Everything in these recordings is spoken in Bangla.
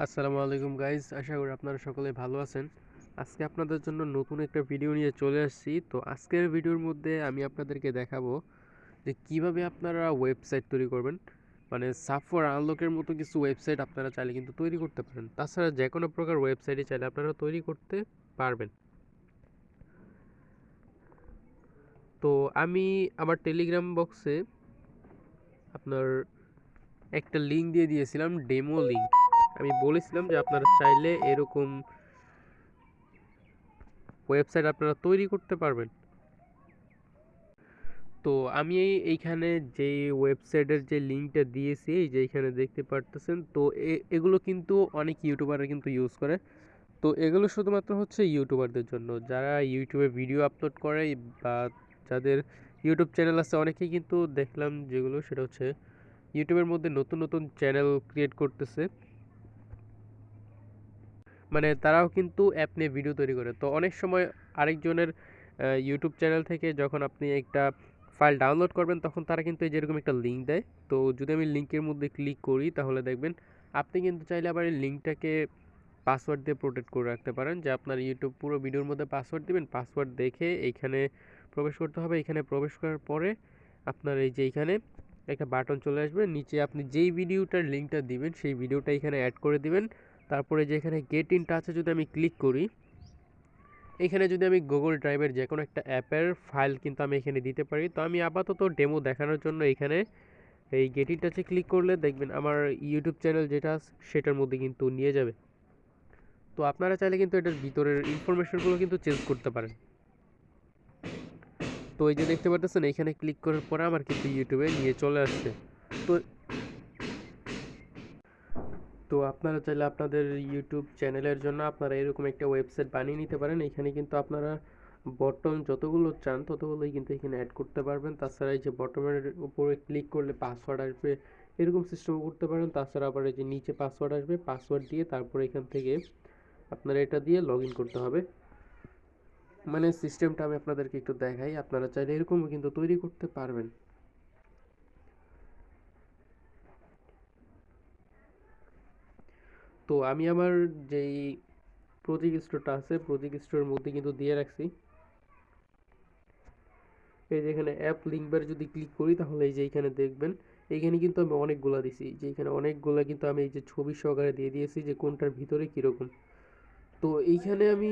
আসসালামু আলাইকুম গাইজ, আশা করি আপনারা সকলে ভালো আছেন। আজকে আপনাদের জন্য নতুন একটা ভিডিও নিয়ে চলে আসছি। তো আজকের ভিডিওর মধ্যে আমি আপনাদেরকে দেখাবো যে কিভাবে আপনারা ওয়েবসাইট তৈরি করবেন। মানে সাব4 আনলকের মতো কিছু ওয়েবসাইট আপনারা চাইলে কিন্তু তৈরি করতে পারেন। তাছাড়া যে কোনো প্রকার ওয়েবসাইটই চাইলে আপনারা তৈরি করতে পারবেন। তো আমি আমার টেলিগ্রাম বক্সে আপনার একটা লিঙ্ক দিয়ে দিয়েছিলাম, ডেমো লিঙ্ক। আমি বলেছিলাম যে আপনারা চাইলে এরকম ওয়েবসাইট আপনারা তৈরি করতে পারবেন। তো আমি এইখানে যে ওয়েবসাইটের যে লিঙ্কটা দিয়েছি, এই যে এখানে দেখতে পারতেছেন, তো এগুলো কিন্তু অনেক ইউটিউবাররা কিন্তু ইউজ করে। তো এগুলো শুধুমাত্র হচ্ছে ইউটিউবারদের জন্য, যারা ইউটিউবে ভিডিও আপলোড করে বা যাদের ইউটিউব চ্যানেল আছে। অনেকেই কিন্তু দেখলাম যেগুলো, সেটা হচ্ছে ইউটিউবের মধ্যে নতুন নতুন চ্যানেল ক্রিয়েট করতেছে। মানে তারাও কিন্তু অ্যাপ নিয়ে ভিডিও তৈরি করে। তো অনেক সময় আরেকজনের ইউটিউব চ্যানেল থেকে যখন আপনি একটা ফাইল ডাউনলোড করবেন, তখন তারা কিন্তু এই যেরকম একটা লিঙ্ক দেয়। তো যদি আমি লিঙ্কের মধ্যে ক্লিক করি, তাহলে দেখবেন আপনি কিন্তু চাইলে আবার এই লিঙ্কটাকে পাসওয়ার্ড দিয়ে প্রোটেক্ট করে রাখতে পারেন। যে আপনার ইউটিউব পুরো ভিডিওর মধ্যে পাসওয়ার্ড দিবেন, পাসওয়ার্ড দেখে এইখানে প্রবেশ করতে হবে। এখানে প্রবেশ করার পরে আপনার এই যে এইখানে একটা বাটন চলে আসবে, নিচে আপনি যেই ভিডিওটার লিঙ্কটা দিবেন সেই ভিডিওটা এখানে অ্যাড করে দিবেন। তারপরে যে এখানে গেট ইন টাচে যদি আমি ক্লিক করি, এখানে যদি আমি গুগল ড্রাইভের যে কোনো একটা অ্যাপের ফাইল কিন্তু আমি এখানে দিতে পারি। তো আমি আপাতত ডেমো দেখানোর জন্য এখানে এই গেট ইন টাচে ক্লিক করলে দেখবেন আমার ইউটিউব চ্যানেল যেটা আছে সেটার মধ্যে কিন্তু নিয়ে যাবে। তো আপনারা চাইলে কিন্তু এটার ভিতরের ইনফরমেশনগুলো কিন্তু চেঞ্জ করতে পারেন। তো এই যে দেখতে পাচ্ছেন, এখানে ক্লিক করার পরে আমার কিন্তু ইউটিউবে নিয়ে চলে আসছে। তো তো আপনারা চাইলে আপনাদের ইউটিউব চ্যানেলের জন্য আপনারা এরকম একটা ওয়েবসাইট বানিয়ে নিতে পারেন। এখানে কিন্তু আপনারা বটন যতগুলো চান ততগুলোই কিন্তু এখানে অ্যাড করতে পারবেন। তাছাড়া এই যে বটমের উপরে ক্লিক করলে পাসওয়ার্ড আসবে, এরকম সিস্টেমও করতে পারেন। তাছাড়া আবার এই যে নিচে পাসওয়ার্ড আসবে, পাসওয়ার্ড দিয়ে তারপরে এখান থেকে আপনারা এটা দিয়ে লগ ইন করতে হবে। মানে সিস্টেমটা আমি আপনাদেরকে একটু দেখাই, আপনারা চাইলে এরকমও কিন্তু তৈরি করতে পারবেন। তো আমি আমার যেই প্রজেক্ট স্টোরটা আছে, প্রজেক্ট স্টোরের মধ্যে কিন্তু দিয়ে রাখছি। এই যে এখানে অ্যাপ লিঙ্ক বার যদি ক্লিক করি, তাহলে এই যে এখানে দেখবেন এইখানে কিন্তু আমি অনেকগুলা দিছি। যে এখানে অনেকগুলা কিন্তু আমি এই যে ছবি সহকারে দিয়ে দিয়েছি যে কোনটার ভিতরে কীরকম। তো এইখানে আমি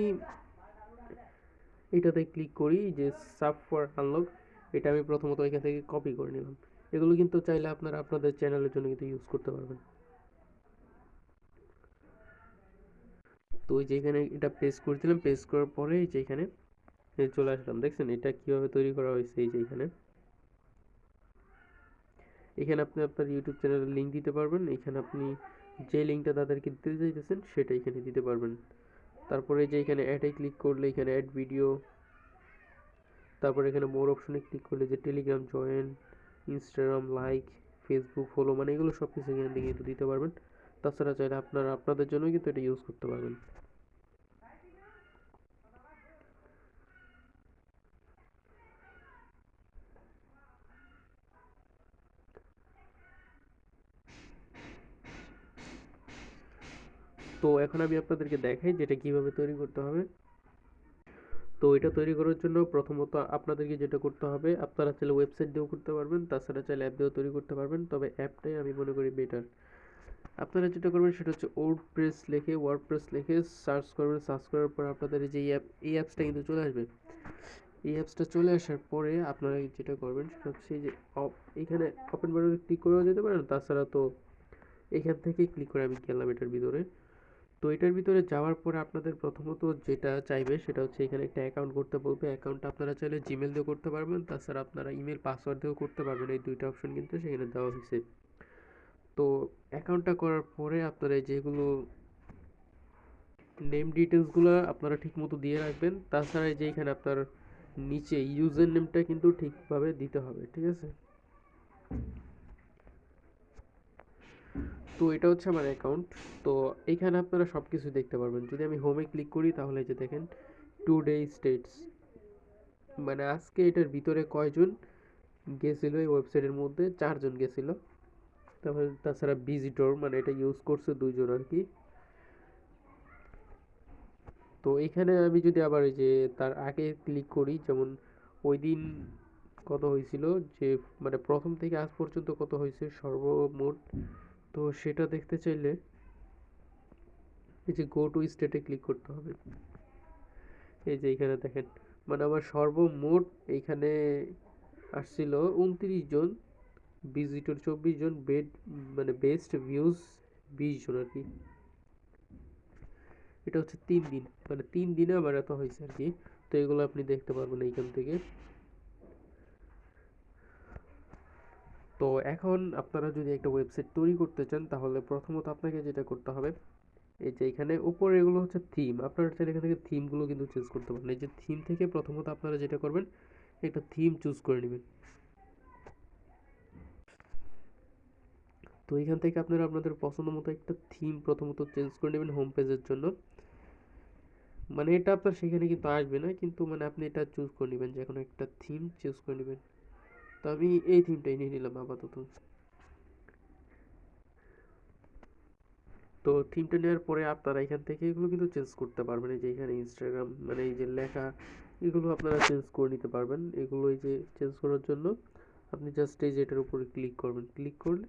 এটাতে ক্লিক করি যে সাব4 আনলক, এটা আমি প্রথমত এখান থেকে কপি করে নিলাম। এগুলো কিন্তু চাইলে আপনারা আপনাদের চ্যানেলের জন্য কিন্তু ইউজ করতে পারবেন। তো ওই যে এখানে এটা পেস্ট করেছিলাম, পেস্ট করার পরে এই যে এখানে চলে আসলাম। দেখছেন এটা কিভাবে তৈরি করা হয়েছে। এই যে এখানে এখানে আপনি আপনার ইউটিউব চ্যানেলের লিঙ্ক দিতে পারবেন। এখানে আপনি যে লিঙ্কটা তাদেরকে দিতে চাইতেছেন সেটা এখানে দিতে পারবেন। তারপরে যে এখানে অ্যাডে ক্লিক করলে এখানে অ্যাড ভিডিও, তারপরে এখানে মোর অপশনে ক্লিক করলে যে Telegram join, Instagram like, Facebook follow, মানে এগুলো সব কিছু এখান থেকে কিন্তু দিতে পারবেন। তাছাড়া চাইলে আপনারা আপনাদের জন্য কিন্তু এটা ইউজ করতে পারবেন। তো এখন আমি আপনাদেরকে দেখাই যেটা কিভাবে তৈরি করতে হবে। তো এটা তৈরি করার জন্য প্রথমত আপনাদেরকে যেটা করতে হবে, আপনারা চাইলে ওয়েবসাইট দিয়েও করতে পারবেন, তাছাড়া চাইলে অ্যাপ দিয়েও তৈরি করতে পারবেন, তবে অ্যাপটাই আমি মনে করি বেটার। আপনারা যেটা করবেন সেটা হচ্ছে ওয়ার্ডপ্রেস লিখে সার্চ করবেন। সার্চ করার পর আপনাদের যে এই অ্যাপসটা কিন্তু চলে আসবে। এই অ্যাপসটা চলে আসার পরে আপনারা যেটা করবেন সেটা হচ্ছে যে এখানে ওপেন বাটনে ক্লিক করেও যেতে পারেন। তাছাড়া তো এখান থেকেই ক্লিক করে আমি গেলাম এটার ভিতরে। তো এটার ভিতরে যাওয়ার পরে আপনাদের প্রথমত যেটা চাইবে সেটা হচ্ছে এখানে একটা অ্যাকাউন্ট করতে বলবে। অ্যাকাউন্টটা আপনারা চাইলে জিমেল দিয়ে করতে পারবেন, তাছাড়া আপনারা ইমেল পাসওয়ার্ড দিয়েও করতে পারবেন। এই দুইটা অপশন কিন্তু সেখানে দেওয়া হয়েছে। তো অ্যাকাউন্টটা করার পরে আপনারা যেগুলো নেম ডিটেলসগুলো আপনারা ঠিক মতো দিয়ে রাখবেন। তাছাড়া যে এখানে আপনার নিচে ইউজার নেমটা কিন্তু ঠিকভাবে দিতে হবে, ঠিক আছে? তো এটা হচ্ছে আমার অ্যাকাউন্ট। তো এখানে আপনারা সব কিছু দেখতে পারবেন। যদি আমি হোমে ক্লিক করি, তাহলে যে দেখেন টুডে স্টেটস, মানে আজকে এটার ভিতরে কয়জন গেছিলো এই ওয়েবসাইটের মধ্যে, 4 জন গেছিলো। তারপরে তাছাড়া ভিজিটর, মানে এটা ইউজ করছে 2 জন আর কি। তো এখানে আমি যদি আবার এই যে তার আগে ক্লিক করি, যেমন ওই দিন কত হয়েছিল, যে মানে প্রথম থেকে আজ পর্যন্ত কত হয়েছে সর্বমোট, তো সেটা দেখতে চাইলে এই যে গো টু স্টেটে ক্লিক করতে হবে। এই যে এখানে দেখেন, মানে আমার সর্বমোট এইখানে আসছিল 29 জন, ভিজিটর 24 জন, মানে বেস্ট ভিউজ 20 জন আর কি। এটা হচ্ছে 3 দিন, মানে 3 দিনে আমার এত হয়েছে আর কি। তো এগুলো আপনি দেখতে পারবেন এইখান থেকে। তো এখন আপনারা যদি একটা ওয়েবসাইট তৈরি করতে চান, তাহলে প্রথমত আপনাকে যেটা করতে হবে, এই যে এখানে উপরে এগুলো হচ্ছে থিম, আপনারা চাইলে এখান থেকে থিমগুলো কিন্তু চুজ করতে পারেন। এই যে থিম থেকে প্রথমত আপনারা যেটা করবেন, একটা থিম চুজ করে নেবেন। তো এখান থেকে আপনারা আপনাদের পছন্দ মতো একটা থিম প্রথমত চেঞ্জ করে নেবেন হোম পেজের জন্য। মানে এটা আপনার সেখানে কিন্তু আসবে না, কিন্তু মানে আপনি এটা চুজ করে নেবেন, যে কোনো একটা থিম চুজ করে নেবেন। তো আমি এই থিমটাই নিয়ে নিলাম আপাতত। তো থিমটা নেওয়ার পরে আপনারা এখান থেকে এগুলো কিন্তু চেঞ্জ করতে পারবেন। এই যে এখানে ইনস্টাগ্রাম, মানে এই যে লেখা, এগুলো আপনারা চেঞ্জ করে নিতে পারবেন। এগুলো এই যে চেঞ্জ করার জন্য আপনি জাস্ট এই যে এটার উপরে ক্লিক করবেন। ক্লিক করলে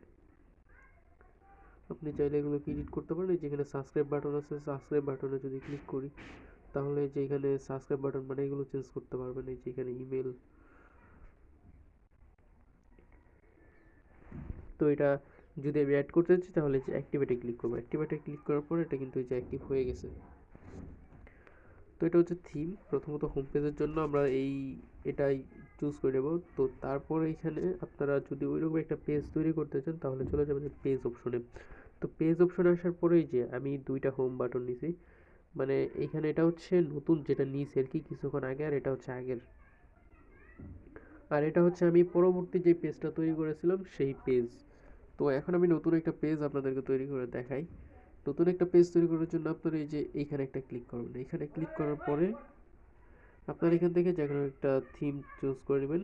আপনি চাইলে এগুলো এডিট করতে পারেন। এই যে এখানে সাবস্ক্রাইব বাটন আছে, সাবস্ক্রাইব বাটনে যদি ক্লিক করি, তাহলে যে এখানে সাবস্ক্রাইব বাটন, মানে এগুলো চেঞ্জ করতে পারবেন। এই যে এখানে ইমেল, তো এটা যদি আমি অ্যাড করতে চাচ্ছি, তাহলে যে অ্যাক্টিভেটে ক্লিক করবো। অ্যাক্টিভেটে ক্লিক করার পর এটা কিন্তু এই যে অ্যাক্টিভ হয়ে গেছে। তো এটা হচ্ছে থিম। প্রথমত হোম পেজের জন্য আমরা এটাই চুজ করে নেব। তো তারপরে এখানে আপনারা যদি ওইরকম একটা পেজ তৈরি করতে চান, তাহলে চলে যাবেন পেজ অপশনে। তো পেজ অপশনে আসার পরেই যে আমি দুইটা হোম বাটন নিছি, মানে এখানে এটা হচ্ছে নতুন যেটা নিয়েছি আর কি কিছুক্ষণ আগে, আর এটা হচ্ছে আগের। আর এটা হচ্ছে আমি পরবর্তী যে পেজটা তৈরি করেছিলাম সেই পেজ। তো এখন আমি নতুন একটা পেজ আপনাদেরকে তৈরি করে দেখাই। নতুন একটা পেজ তৈরি করার জন্য আপনারা এই যে এইখানে একটা ক্লিক করবেন। এখানে ক্লিক করার পরে আপনারা এখান থেকে যে কোনো একটা থিম চুজ করে নেবেন।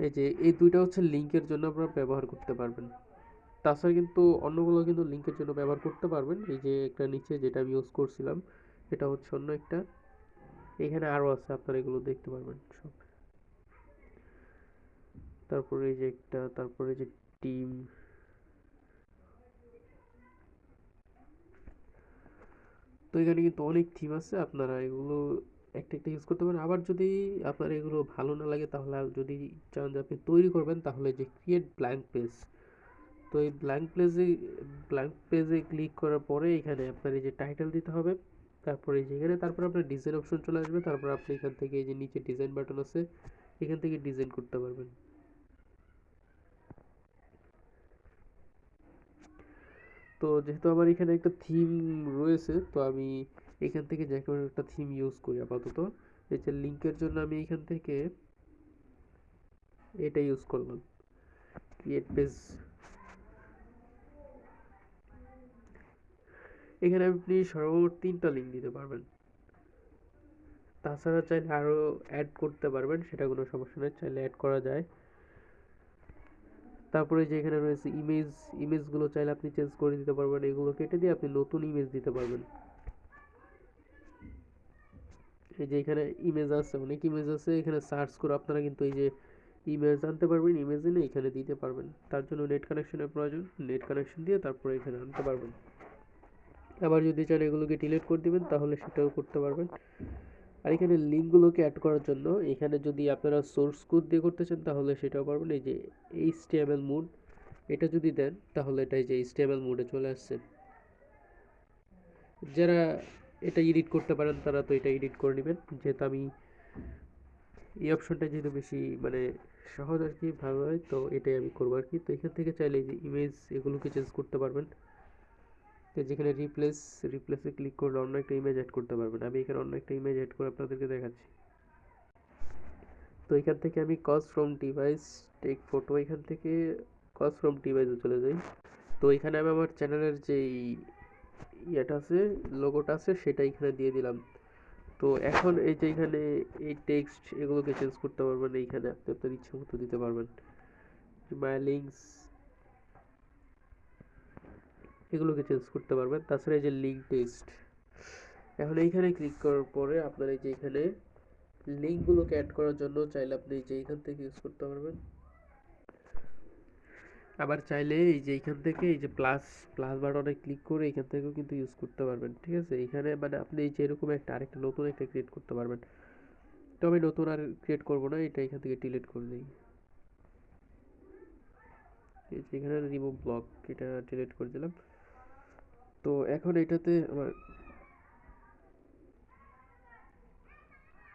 এই যে এই দুইটা হচ্ছে লিঙ্কের জন্য আপনারা ব্যবহার করতে পারবেন। তাছাড়া কিন্তু অন্যগুলো কিন্তু লিঙ্কের জন্য ব্যবহার করতে পারবেন। এই যে একটা নিচে যেটা আমি ইউজ করছিলাম, এটা হচ্ছে অন্য একটা। এখানে আরও আছে, আপনারা এগুলো দেখতে পারবেন সব। তারপরে এই যে একটা, তারপরে যে টিম, তো এখানে কিন্তু অনেক থিম আছে, আপনারা এগুলো একটা একটা ইউজ করতে পারেন। আবার যদি আপনার এগুলো ভালো না লাগে, তাহলে যদি চান যে আপনি তৈরি করবেন, তাহলে যে ক্রিয়েট ব্ল্যাঙ্ক পেজ, তো এই ব্ল্যাঙ্ক পেজে ক্লিক করার পরে এখানে আপনার এই যে টাইটেল দিতে হবে। তারপরে এই যে এখানে, তারপর আপনার ডিজাইন অপশন চলে আসবে। তারপর আপনি এখান থেকে এই যে নিচে ডিজাইন বাটন আছে, এখান থেকে ডিজাইন করতে পারবেন। তো যেহেতু আমার এখানে একটা থিম রয়েছে, তো আমি এখান থেকে যে কোনো একটা থিম ইউজ করি আপাতত। এই যে লিঙ্কের জন্য আমি এখান থেকে এটা ইউজ করলাম, ক্রিয়েট পেজ। এখানে আপনি সর্বমোট 3টা লিঙ্ক দিতে পারবেন। তাছাড়া চাইলে আরও অ্যাড করতে পারবেন, সেটা কোনো সমস্যা নেই, চাইলে অ্যাড করা যায়। তারপরে যে এখানে রয়েছে ইমেজগুলো চাইলে আপনি চেঞ্জ করে দিতে পারবেন। এগুলো কেটে দিয়ে আপনি নতুন ইমেজ দিতে পারবেন। এই যে এখানে ইমেজ আছে, অনেক ইমেজ আছে, এখানে সার্চ করে আপনারা কিন্তু এই যে ইমেজ আনতে পারবেন। ইমেজ এনে এখানে দিতে পারবেন। তার জন্য নেট কানেকশনের প্রয়োজন, নেট কানেকশন দিয়ে তারপরে এখানে আনতে পারবেন। আবার যদি চান এগুলোকে ডিলিট করে দিবেন, তাহলে সেটাও করতে পারবেন। আর এখানে লিঙ্কগুলোকে অ্যাড করার জন্য এখানে যদি আপনারা সোর্স কোড দিয়ে করতে চান, তাহলে সেটাও পারবেন। এই যে HTML মোড, এটা যদি দেন, তাহলে এটা এই যে HTML মোডে চলে আসছে। যারা এটা এডিট করতে পারেন, তারা তো এটা এডিট করে নেবেন। যেহেতু আমি এই অপশনটা যেহেতু বেশি মানে সহজ আর কি, ভালো হয়, তো এটাই আমি করবো আর কি। তো এখান থেকে চাইলে এই যে ইমেজ, এগুলোকে চেঞ্জ করতে পারবেন। তো যেখানে রিপ্লেসে ক্লিক করলে অন্য একটা ইমেজ অ্যাড করতে পারবেন। আমি এখানে অন্য একটা ইমেজ অ্যাড করে আপনাদেরকে দেখাচ্ছি। তো এখান থেকে আমি কজ ফ্রম ডিভাইস টেক ফটো, এখান থেকে কজ ফ্রম ডিভাইসে চলে যাই। তো এখানে আমি আমার চ্যানেলের যে ইয়েটা আছে, লোগোটা আছে, সেটা এখানে দিয়ে দিলাম। তো এখন এই যে এখানে এই টেক্সট, এগুলোকে চেঞ্জ করতে পারবেন। এইখানে আপনি আপনার ইচ্ছা মতো দিতে পারবেন। মাই লিঙ্কস, এগুলোকে চেঞ্জ করতে পারবেন। তাছাড়া এই যে লিঙ্ক টেক্সট, এখন এইখানে ক্লিক করার পরে আপনার এই যে এখানে লিঙ্কগুলোকে অ্যাড করার জন্য চাইলে আপনি এই যে এখান থেকে ইউজ করতে পারবেন। আবার চাইলে এই যে এইখান থেকে এই যে প্লাস প্লাস বাটনে ক্লিক করে এখান থেকেও কিন্তু ইউজ করতে পারবেন, ঠিক আছে। এখানে মানে আপনি এই যে এরকম একটা আরেকটা নতুন একটা ক্রিয়েট করতে পারবেন। তো আমি নতুন আর ক্রিয়েট করব না, এটা এখান থেকে ডিলিট করে দিই। এই যে এখানে রিমুভ ব্লক, এটা ডিলিট করে দিলাম। তো এখন এটাতে আমার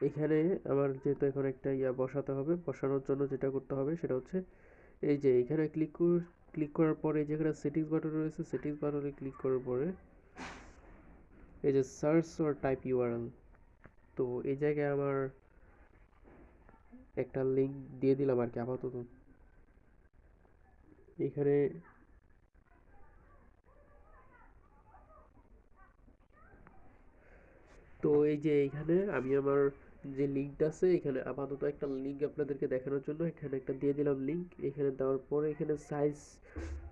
এখানে আমার যেহেতু এখন একটা বসাতে হবে, বসানোর জন্য যেটা করতে হবে সেটা হচ্ছে এই যে এখানে ক্লিক করার পরে যেখানে সেটিংস বাটন রয়েছে, সেটিংস বাটনে ক্লিক করার পরে এই যে সার্চ অর টাইপ ইউআরএল, তো এই জায়গায় আমার একটা লিঙ্ক দিয়ে দিলাম আর কি আপাতত। এখানে তো এই যে এইখানে আমি আমার যে লিঙ্কটা আছে, এখানে আপাতত একটা লিঙ্ক আপনাদেরকে দেখানোর জন্য এখানে একটা দিয়ে দিলাম লিঙ্ক। এখানে দেওয়ার পরে এখানে সাইজ,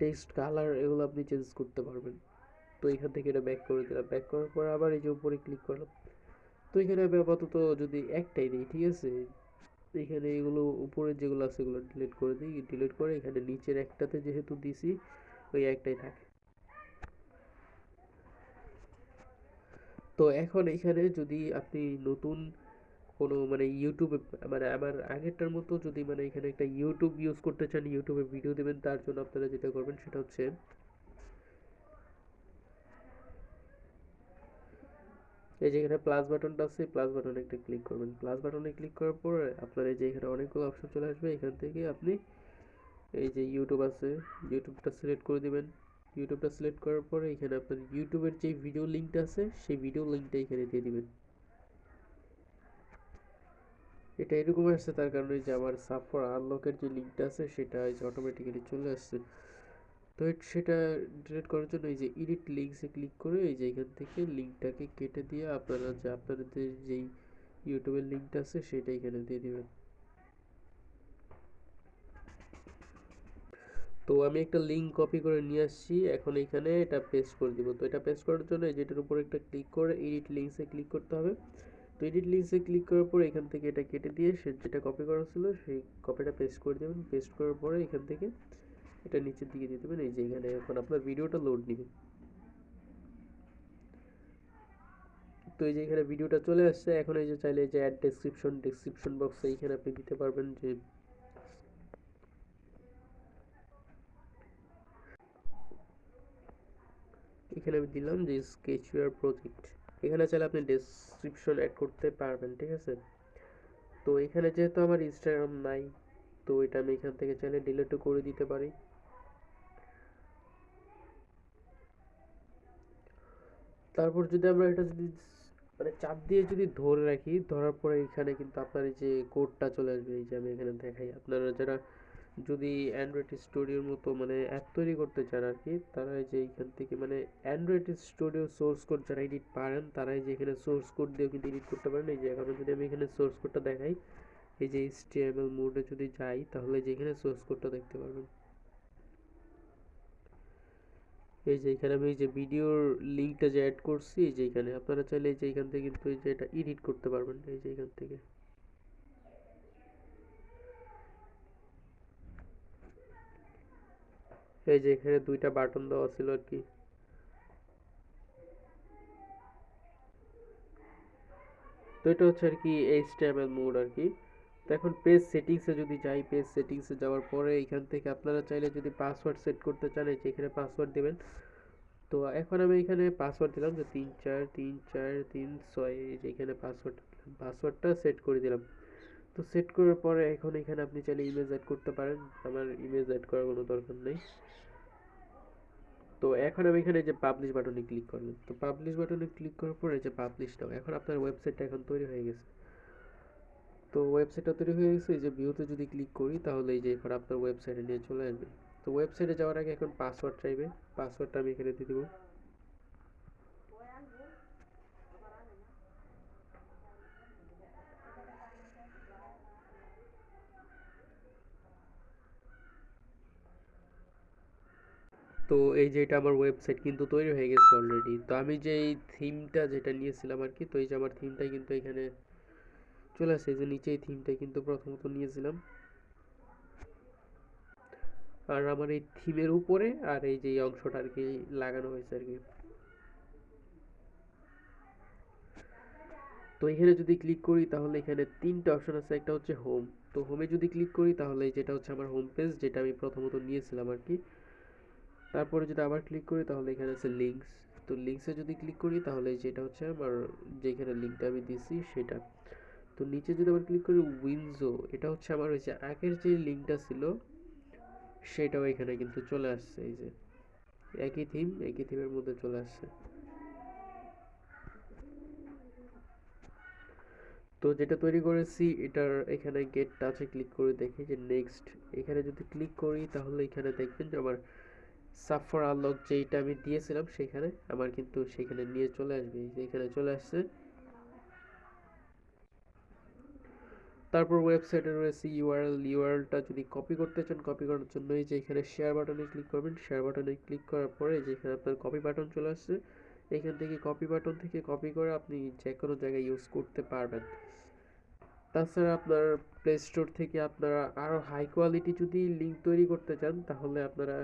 টেক্সট, কালার এগুলো আপনি চেঞ্জ করতে পারবেন। তো এখান থেকে এটা ব্যাক করে দিলাম, ব্যাক করার পর আবার এই যে উপরে ক্লিক করলাম। তো এখানে আমি আপাতত যদি একটাই দিই, ঠিক আছে। এখানে এগুলো উপরে যেগুলো আছে এগুলো ডিলিট করে দিই, ডিলিট করে এখানে নিচের একটাতে যেহেতু দিছি ওই একটাই থাকে। তো এখন এখানে যদি আপনি নতুন কোনো মানে ইউটিউবে মানে আমার আগেরটার মতো যদি মানে এখানে একটা ইউটিউব ইউজ করতে চান, ইউটিউবে ভিডিও দেবেন, তার জন্য আপনারা যেটা করবেন সেটা হচ্ছে এই যে এখানে প্লাস বাটনটা আছে, প্লাস বাটনে একটা ক্লিক করবেন। প্লাস বাটনে ক্লিক করার পর আপনার এই যে এখানে অনেকগুলো অপশন চলে আসবে। এখান থেকে আপনি এই যে ইউটিউব আছে, ইউটিউবটা সিলেক্ট করে দিবেন। ইউটিউবটা সিলেক্ট করার পরে এখানে আপনার ইউটিউবের যে ভিডিও লিঙ্কটা আছে সেই ভিডিও লিঙ্কটা এখানে দিয়ে দিবেন। এটা এরকম আসছে তার কারণে যে আমার সাব4 আনলকের যে লিঙ্কটা আছে সেটা এই যে অটোমেটিক্যালি চলে আসছে। তো সেটা ডিলিট করার জন্য এই যে এডিট লিঙ্কসে ক্লিক করে এই যে এখান থেকে লিঙ্কটাকে কেটে দিয়ে আপনারা যে আপনাদের যেই ইউটিউবের লিঙ্কটা আছে সেটা এখানে দিয়ে দিবেন। তো আমি একটা লিঙ্ক কপি করে নিয়ে আসছি, এখন এখানে এটা পেস্ট করে দিব। তো এটা পেস্ট করার জন্য এই যেটার উপর একটা ক্লিক করে এডিট লিঙ্কসে ক্লিক করতে হবে। তো এডিট লিঙ্কসে ক্লিক করার পরে এখান থেকে এটা কেটে দিয়ে সে যেটা কপি করা ছিল সেই কপিটা পেস্ট করে দেবেন। পেস্ট করার পরে এখান থেকে এটা নিচের দিকে দিয়ে দেবেন। এই যে এখানে এখন আপনার ভিডিওটা লোড নেবে। তো এই যে এখানে ভিডিওটা চলে আসছে। এখন এই যে চাইলে যে অ্যাড ডেসক্রিপশন বক্সে এইখানে আপনি দিতে পারবেন যে এখানে আমি দিলাম যে sketchware প্রজেক্ট। এখানে চাইলে আপনি ডেসক্রিপশন অ্যাড করতে পারবেন, ঠিক আছে। তো এখানে যেহেতু আমার ইনস্টাগ্রাম নাই, তো এটা আমি এখান থেকে চাইলে ডিলিটও করে দিতে পারি। তারপর যদি আমরা এটা যদি মানে চাপ দিয়ে যদি ধরে রাখি, ধরার পরে এখানে কিন্তু আপনার এই যে কোডটা চলে আসবে। এই যে আমি এখানে দেখাই, আপনারা যারা যদি অ্যান্ড্রয়েড স্টুডিওর মতো মানে অ্যাপ তৈরি করতে চান আর কি, তারা এই যে এইখান থেকে মানে অ্যান্ড্রয়েড স্টুডিও সোর্স কোড যারা এডিট পারেন তারা এই যে এখানে সোর্স কোড দিয়েও কিন্তু এডিট করতে পারেন। এই যে এখন যদি আমি এখানে সোর্স কোডটা দেখাই, এই যে HTML মোডে যদি যাই তাহলে যে এখানে সোর্স কোডটা দেখতে পারবেন। এই যে এখানে আমি এই যে ভিডিওর লিঙ্কটা যে অ্যাড করছি, এই যে এখানে আপনারা চাইলে এই যে এখান থেকে কিন্তু এই যে এটা এডিট করতে পারবেন। এই যে এখান থেকে এই যে এখানে দুইটা বাটন দেওয়া ছিল আর কি। তো এটা হচ্ছে আর কি HTML মোড আর কি। তো এখন পেজ সেটিংসে যদি যাই, পেজ সেটিংসে যাওয়ার পরে এখান থেকে আপনারা চাইলে যদি পাসওয়ার্ড সেট করতে চান এই যে এখানে পাসওয়ার্ড দেবেন। তো এখন আমি এখানে পাসওয়ার্ড দিলাম যে 343436, এই যে এখানে পাসওয়ার্ডটা সেট করে দিলাম। তো সেট করার পরে এখন এখানে আপনি চাইলে ইমেজ অ্যাড করতে পারেন, আমার ইমেজ অ্যাড করার কোনো দরকার নেই। তো এখন আমি এখানে যে পাবলিশ বাটনে ক্লিক করলাম। তো পাবলিশ বাটনে ক্লিক করার পরে যে পাবলিশ নাও, এখন আপনার ওয়েবসাইটটা এখন তৈরি হয়ে গেছে। তো ওয়েবসাইটটা তৈরি হয়ে গেছে। এই যে ভিউতে যদি ক্লিক করি তাহলে এই যে এবার আপনার ওয়েবসাইটে নিয়ে চলে আসবে। তো ওয়েবসাইটে যাওয়ার আগে এখন পাসওয়ার্ড চাইবে, পাসওয়ার্ডটা আমি এখানে দিয়ে দেবো। তো এই যে এটা আমার ওয়েবসাইট কিন্তু তৈরি হয়ে গেছে অলরেডি। তো আমি যে এই থিমটা যেটা নিয়েছিলাম আর কি, তো এই যে আমার থিমটাই কিন্তু এখানে চলে আসে। এই যে নিচে এই থিমটা কিন্তু প্রথমত নিয়েছিলাম, আর আমার এই থিমের উপরে আর এই যে এই অংশটা আর কি লাগানো হয়েছে আর কি। তো এখানে যদি ক্লিক করি তাহলে এখানে তিনটা অপশন আছে, একটা হচ্ছে হোম। তো হোমে যদি ক্লিক করি তাহলে যেটা হচ্ছে আমার হোম পেজ, যেটা আমি প্রথমত নিয়েছিলাম আর কি। তারপরে যদি আবার ক্লিক করি তাহলে এখানে আছে লিঙ্কস। তো লিঙ্কসে যদি ক্লিক করি তাহলে যেটা হচ্ছে আমার যেখানে লিঙ্কটা আমি দিছি সেটা। তো নিচে যদি আবার ক্লিক করি উইনজো, এটা হচ্ছে আমার ওই যে আগের যে লিঙ্কটা ছিল সেটাও এখানে কিন্তু চলে আসছে। এই যে একই থিমের মধ্যে চলে আসছে। তো যেটা তৈরি করেছি এটার এখানে গেট টাচে ক্লিক করে দেখি যে নেক্সট। এখানে যদি ক্লিক করি তাহলে এখানে দেখবেন যে আমার সাব ফর আনলক যেইটা আমি দিয়েছিলাম সেখানে আমার কিন্তু সেখানে নিয়ে চলে আসবে। এই যে এখানে চলে আসছে। তারপর ওয়েবসাইটে রয়েছে ইউআরএলটা যদি কপি করতে চান, কপি করার জন্য এই যে এখানে শেয়ার বাটনে ক্লিক করবেন। শেয়ার বাটনে ক্লিক করার পরে যে এখানে আপনার কপি বাটন চলে আসছে, এখান থেকে কপি বাটন থেকে কপি করে আপনি যে কোনো জায়গায় ইউজ করতে পারবেন। তাছাড়া আপনার প্লে স্টোর থেকে আপনারা আরও হাই কোয়ালিটি যদি লিঙ্ক তৈরি করতে চান তাহলে আপনারা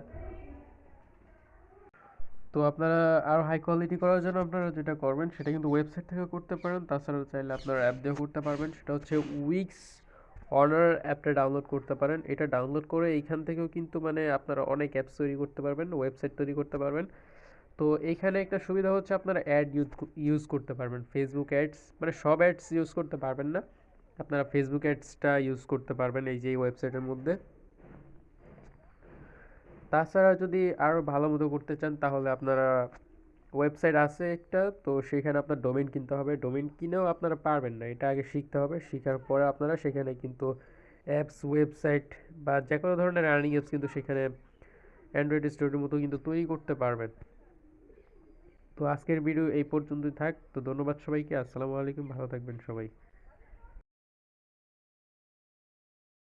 আরও হাই কোয়ালিটি করার জন্য আপনারা যেটা করবেন সেটা কিন্তু ওয়েবসাইট থেকেও করতে পারেন। তাছাড়া চাইলে আপনারা অ্যাপ দিয়েও করতে পারবেন। সেটা হচ্ছে উইক্স অনার অ্যাপটা ডাউনলোড করতে পারেন। এটা ডাউনলোড করে এইখান থেকেও কিন্তু মানে আপনারা অনেক অ্যাপস তৈরি করতে পারবেন, ওয়েবসাইট তৈরি করতে পারবেন। তো এইখানে একটা সুবিধা হচ্ছে আপনারা অ্যাড ইউজ করতে পারবেন, ফেসবুক অ্যাডস, মানে সব অ্যাডস ইউজ করতে পারবেন না, আপনারা ফেসবুক অ্যাডসটা ইউজ করতে পারবেন এই যে এই ওয়েবসাইটের মধ্যে। তাছাড়া যদি আরও ভালো মতো করতে চান তাহলে আপনারা ওয়েবসাইট আছে একটা, তো সেখানে আপনার ডোমেইন কিনতে হবে। ডোমেইন কিনেও আপনারা পারবেন না, এটা আগে শিখতে হবে। শেখার পরে আপনারা সেখানে কিন্তু অ্যাপস, ওয়েবসাইট বা যে কোনো ধরনের আর্নিং অ্যাপস কিন্তু সেখানে অ্যান্ড্রয়েড স্টোরের মতো কিন্তু তৈরি করতে পারবেন। তো আজকের ভিডিও এই পর্যন্তই থাক। তো ধন্যবাদ সবাইকে। আসসালামু আলাইকুম, ভালো থাকবেন সবাই।